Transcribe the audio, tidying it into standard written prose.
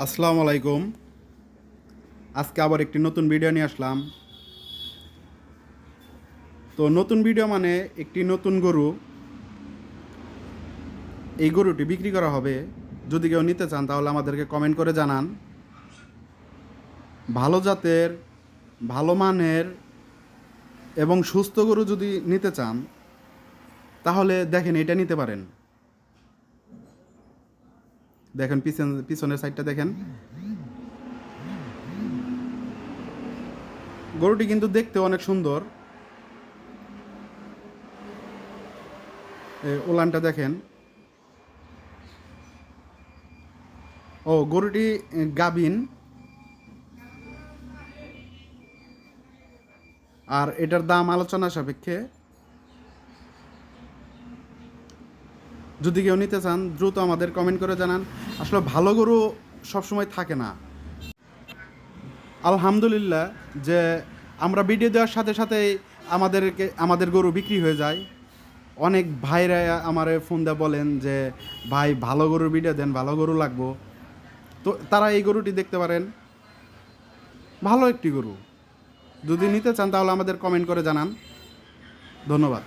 আসসালামু আলাইকুম। আজকে আবার একটি নতুন ভিডিও নিয়ে আসলাম। তো নতুন ভিডিও মানে একটি নতুন গরু। এই গরুটি বিক্রি করা হবে। যদি কেউ নিতে চান তাহলে আমাদেরকে কমেন্ট করে জানান। ভালো জাতের, ভালো মানের এবং সুস্থ গরু যদি নিতে চান তাহলে দেখেন এটা নিতে পারেন। দেখেন পিছনের সাইডটা দেখেন। গরুটি কিন্তু দেখতে অনেক সুন্দর। ওলানটা দেখেন। গরুটি গাভীন। আর এটার দাম আলোচনা সাপেক্ষে। যদি কেউ নিতে চান দ্রুত আমাদের কমেন্ট করে জানান। আসলে ভালো গরু সবসময় থাকে না। আলহামদুলিল্লাহ যে আমরা ভিডিও দেওয়ার সাথে সাথেই আমাদের গরু বিক্রি হয়ে যায়। অনেক ভাইরা আমারে ফোন দিয়ে বলেন যে ভাই ভালো গরুর ভিডিও দেন, ভালো গরু লাগবো। তো তারা এই গরুটি দেখতে পারেন। ভালো একটি গরু। যদি নিতে চান তাহলে আমাদের কমেন্ট করে জানান। ধন্যবাদ।